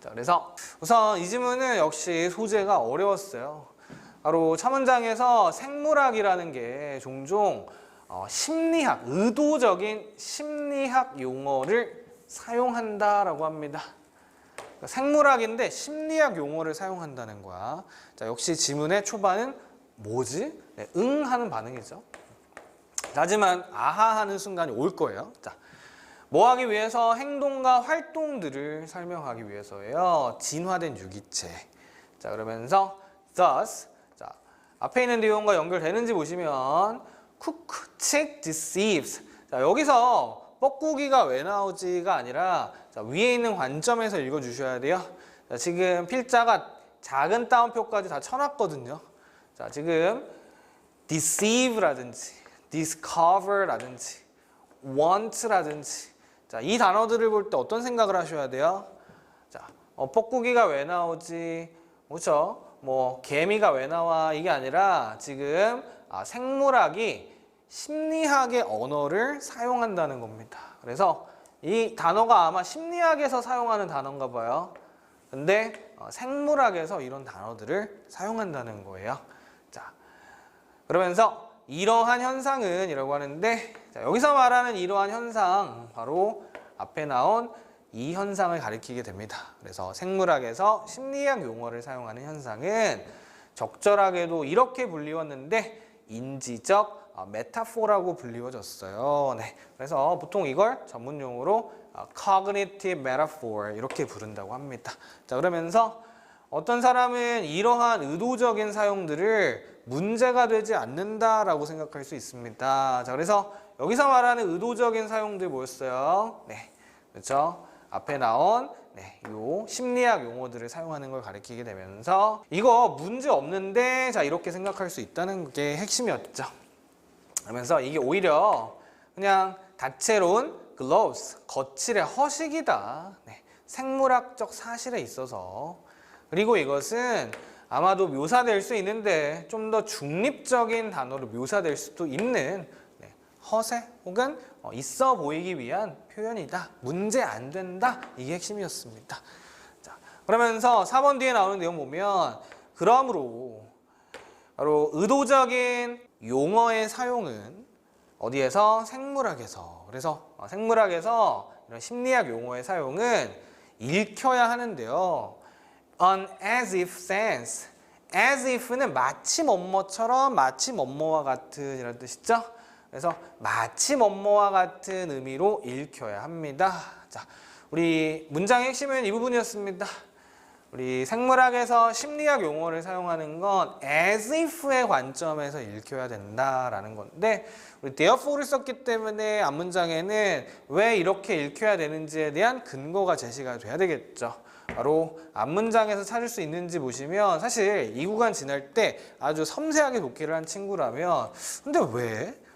자, 그래서 우선 이 질문은 역시 소재가 어려웠어요. 바로 첫 문장에서 생물학이라는 게 종종 심리학, 의도적인 심리학 용어를 사용한다라고 합니다. 그러니까 생물학인데 심리학 용어를 사용한다는 거야. 자, 역시 지문의 초반은 뭐지? 네, 응 하는 반응이죠. 하지만 아하 하는 순간이 올 거예요. 자, 뭐 하기 위해서? 행동과 활동들을 설명하기 위해서예요. 진화된 유기체. 자, 그러면서 thus, 자, 앞에 있는 내용과 연결되는지 보시면 cook, chick, deceives. 자, 여기서 뻐꾸기가 왜 나오지가 아니라 자, 위에 있는 관점에서 읽어주셔야 돼요. 자, 지금 필자가 작은 따옴표까지 다 쳐놨거든요. 자, 지금 deceive라든지 discover라든지 want라든지 자, 이 단어들을 볼 때 어떤 생각을 하셔야 돼요? 자, 뻐꾸기가 왜 나오지? 그렇죠? 뭐 개미가 왜 나와? 이게 아니라 지금 생물학이 심리학의 언어를 사용한다는 겁니다. 그래서 이 단어가 아마 심리학에서 사용하는 단어인가 봐요. 근데 생물학에서 이런 단어들을 사용한다는 거예요. 자, 그러면서 이러한 현상은 이라고 하는데 자, 여기서 말하는 이러한 현상 바로 앞에 나온 이 현상을 가리키게 됩니다. 그래서 생물학에서 심리학 용어를 사용하는 현상은 적절하게도 이렇게 불리웠는데 인지적 메타포라고 불리워졌어요. 네, 그래서 보통 이걸 전문 용어로 cognitive metaphor 이렇게 부른다고 합니다. 자, 그러면서 어떤 사람은 이러한 의도적인 사용들을 문제가 되지 않는다라고 생각할 수 있습니다. 자, 그래서 여기서 말하는 의도적인 사용들 뭐였어요? 네, 그렇죠? 앞에 나온 요 심리학 용어들을 사용하는 걸 가리키게 되면서 이거 문제 없는데 자 이렇게 생각할 수 있다는 게 핵심이었죠. 그러면서 이게 오히려 그냥 다채로운 gloss, 거칠의 허식이다. 네, 생물학적 사실에 있어서 그리고 이것은 아마도 묘사될 수 있는데 좀 더 중립적인 단어로 묘사될 수도 있는 허세 혹은 있어 보이기 위한 표현이다. 문제 안 된다. 이게 핵심이었습니다. 자, 그러면서 4번 뒤에 나오는 내용 보면 그러므로 바로 의도적인 용어의 사용은 어디에서? 생물학에서. 그래서 생물학에서 이런 심리학 용어의 사용은 읽혀야 하는데요. An as if sense. as if는 마치 뭐뭐처럼 마치 뭐뭐와 같은 이런 뜻이죠. 그래서 마치 뭐뭐와 같은 의미로 읽혀야 합니다. 자, 우리 문장의 핵심은 이 부분이었습니다. 우리 생물학에서 심리학 용어를 사용하는 건 as if의 관점에서 읽혀야 된다라는 건데 우리 therefore를 썼기 때문에 앞문장에는 왜 이렇게 읽혀야 되는지에 대한 근거가 제시가 돼야 되겠죠. 바로 앞문장에서 찾을 수 있는지 보시면 사실 이 구간 지날 때 아주 섬세하게 독해를 한 친구라면 근데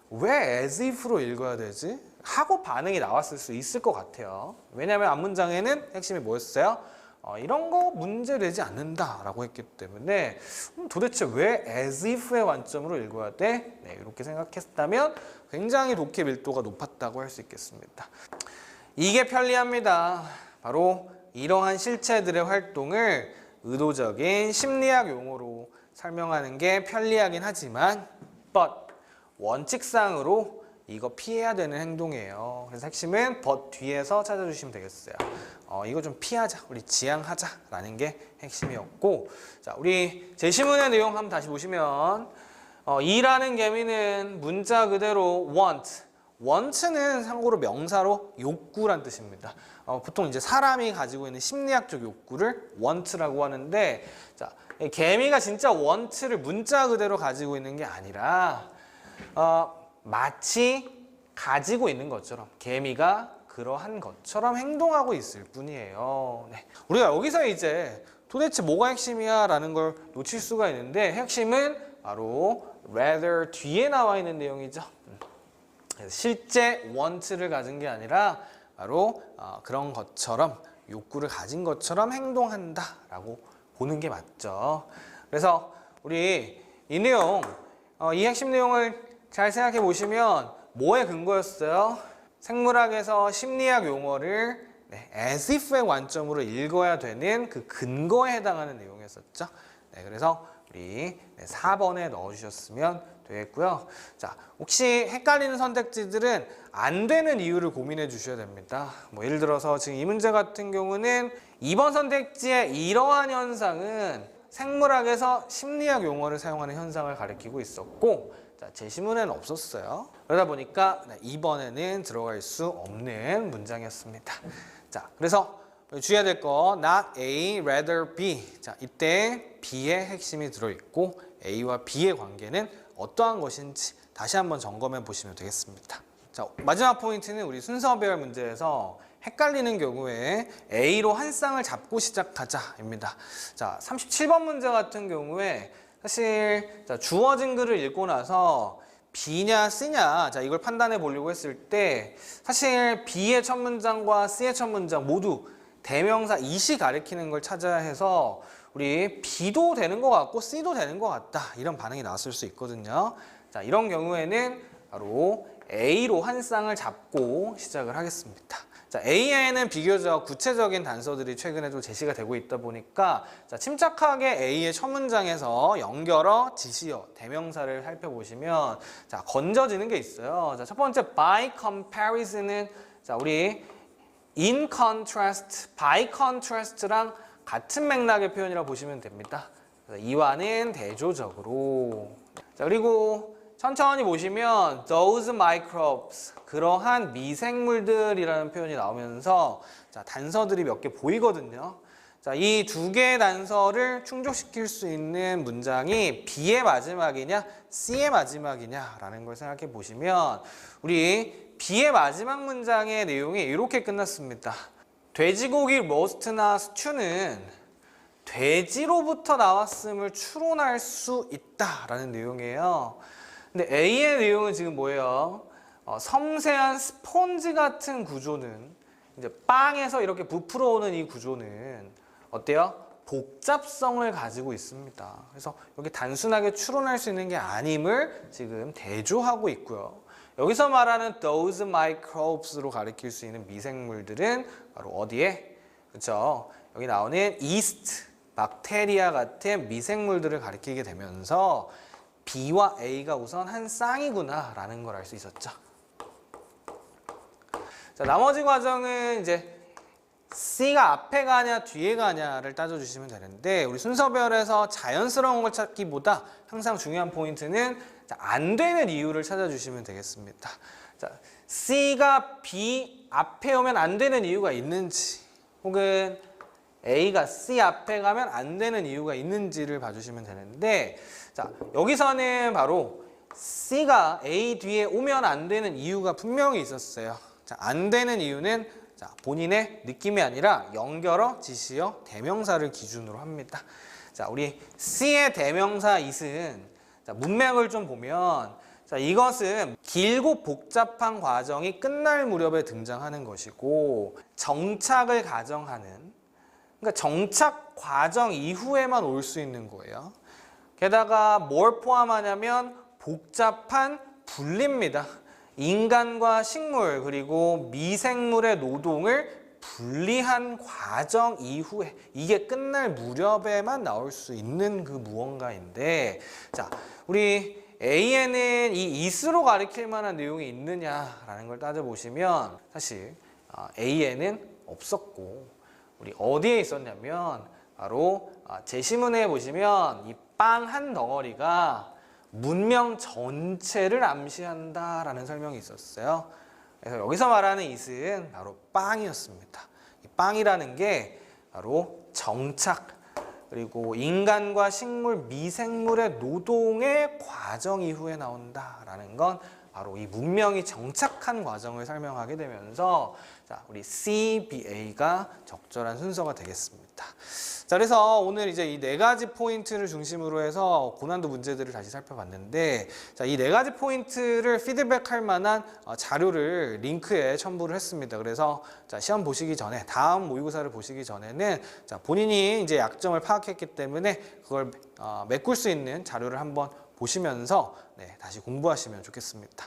왜 as if로 읽어야 되지? 하고 반응이 나왔을 수 있을 것 같아요. 왜냐하면 앞문장에는 핵심이 뭐였어요? 이런 거 문제되지 않는다라고 했기 때문에 도대체 왜 as if의 관점으로 읽어야 돼? 네, 이렇게 생각했다면 굉장히 독해 밀도가 높았다고 할 수 있겠습니다. 이게 편리합니다. 바로 이러한 실체들의 활동을 의도적인 심리학 용어로 설명하는 게 편리하긴 하지만 but 원칙상으로 이거 피해야 되는 행동이에요. 그래서 핵심은 but 뒤에서 찾아주시면 되겠어요. 이거 좀 피하자, 우리 지양하자라는 게 핵심이었고, 자, 우리 제시문의 내용 한번 다시 보시면 이라는 개미는 문자 그대로 want는 참고로 명사로 욕구란 뜻입니다. 보통 이제 사람이 가지고 있는 심리학적 욕구를 want라고 하는데, 자, 개미가 진짜 want를 문자 그대로 가지고 있는 게 아니라 마치 가지고 있는 것처럼 개미가 그러한 것처럼 행동하고 있을 뿐이에요. 네. 우리가 여기서 이제 도대체 뭐가 핵심이야 라는 걸 놓칠 수가 있는데, 핵심은 바로 rather 뒤에 나와 있는 내용이죠. 실제 want를 가진 게 아니라 바로 그런 것처럼 욕구를 가진 것처럼 행동한다 라고 보는 게 맞죠. 그래서 우리 이 내용, 이 핵심 내용을 잘 생각해 보시면 뭐의 근거였어요? 생물학에서 심리학 용어를 as if의 관점으로 읽어야 되는 그 근거에 해당하는 내용이었었죠. 네, 그래서 우리 4번에 넣어주셨으면 되겠고요. 자, 혹시 헷갈리는 선택지들은 안 되는 이유를 고민해 주셔야 됩니다. 뭐 예를 들어서 지금 이 문제 같은 경우는 2번 선택지의 이러한 현상은 생물학에서 심리학 용어를 사용하는 현상을 가리키고 있었고, 자, 제시문에는 없었어요. 그러다 보니까 2번에는 들어갈 수 없는 문장이었습니다. 자, 그래서 주의해야 될 거 not A, rather B. 자, 이때 B의 핵심이 들어있고 A와 B의 관계는 어떠한 것인지 다시 한번 점검해 보시면 되겠습니다. 자, 마지막 포인트는 우리 순서별 문제에서 헷갈리는 경우에 A로 한 쌍을 잡고 시작하자입니다. 자, 37번 문제 같은 경우에 사실 주어진 글을 읽고 나서 B냐 C냐, 자, 이걸 판단해 보려고 했을 때 사실 B의 첫 문장과 C의 첫 문장 모두 대명사 it이 가리키는 걸 찾아야 해서 우리 B도 되는 것 같고 C도 되는 것 같다, 이런 반응이 나왔을 수 있거든요. 자, 이런 경우에는 바로 A로 한 쌍을 잡고 시작을 하겠습니다. 자, A에는 비교적 구체적인 단서들이 최근에 도 제시가 되고 있다 보니까, 자, 침착하게 A의 첫 문장에서 연결어, 지시어, 대명사를 살펴보시면 자, 건져지는 게 있어요. 자, 첫 번째 by comparison은 자, 우리 in contrast, by contrast랑 같은 맥락의 표현이라고 보시면 됩니다. 이와는 대조적으로. 자, 그리고 천천히 보시면 those microbes, 그러한 미생물들이라는 표현이 나오면서 자, 단서들이 몇 개 보이거든요. 자, 이 두 개의 단서를 충족시킬 수 있는 문장이 B의 마지막이냐 C의 마지막이냐라는 걸 생각해 보시면 우리 B의 마지막 문장의 내용이 이렇게 끝났습니다. 돼지고기 로스트나 스튜는 돼지로부터 나왔음을 추론할 수 있다라는 내용이에요. 근데 A의 내용은 지금 뭐예요? 섬세한 스폰지 같은 구조는, 이제 빵에서 이렇게 부풀어 오는 이 구조는 어때요? 복잡성을 가지고 있습니다. 그래서 여기 단순하게 추론할 수 있는 게 아님을 지금 대조하고 있고요. 여기서 말하는 those microbes로 가리킬 수 있는 미생물들은 바로 어디에? 그렇죠? 여기 나오는 yeast, 박테리아 같은 미생물들을 가리키게 되면서 B와 A가 우선 한 쌍이구나 라는 걸 알 수 있었죠. 자, 나머지 과정은 이제 C가 앞에 가냐 뒤에 가냐를 따져주시면 되는데, 우리 순서별에서 자연스러운 걸 찾기보다 항상 중요한 포인트는 안 되는 이유를 찾아주시면 되겠습니다. 자, C가 B 앞에 오면 안 되는 이유가 있는지, 혹은 A가 C 앞에 가면 안 되는 이유가 있는지를 봐주시면 되는데, 자, 여기서는 바로 C가 A 뒤에 오면 안 되는 이유가 분명히 있었어요. 자, 안 되는 이유는 자, 본인의 느낌이 아니라 연결어, 지시어, 대명사를 기준으로 합니다. 자, 우리 C의 대명사 it은 자, 문맥을 좀 보면 자, 이것은 길고 복잡한 과정이 끝날 무렵에 등장하는 것이고 정착을 가정하는, 그러니까 정착 과정 이후에만 올 수 있는 거예요. 게다가 뭘 포함하냐면 복잡한 분리입니다. 인간과 식물 그리고 미생물의 노동을 분리한 과정 이후에, 이게 끝날 무렵에만 나올 수 있는 그 무언가인데, 자, 우리 A에는 이 it으로 가리킬 만한 내용이 있느냐라는 걸 따져보시면 사실 A에는 없었고, 우리 어디에 있었냐면 바로 제시문에 보시면 이 빵 한 덩어리가 문명 전체를 암시한다라는 설명이 있었어요. 그래서 여기서 말하는 it은 바로 빵이었습니다. 이 빵이라는 게 바로 정착, 그리고 인간과 식물, 미생물의 노동의 과정 이후에 나온다라는 건 바로 이 문명이 정착한 과정을 설명하게 되면서 자, 우리 CBA가 적절한 순서가 되겠습니다. 자, 그래서 오늘 이제 이 네 가지 포인트를 중심으로 해서 고난도 문제들을 다시 살펴봤는데, 자, 이 네 가지 포인트를 피드백할 만한 자료를 링크에 첨부를 했습니다. 그래서 자, 시험 보시기 전에, 다음 모의고사를 보시기 전에는 자, 본인이 이제 약점을 파악했기 때문에 그걸 메꿀 수 있는 자료를 한번 보시면서 다시 공부하시면 좋겠습니다.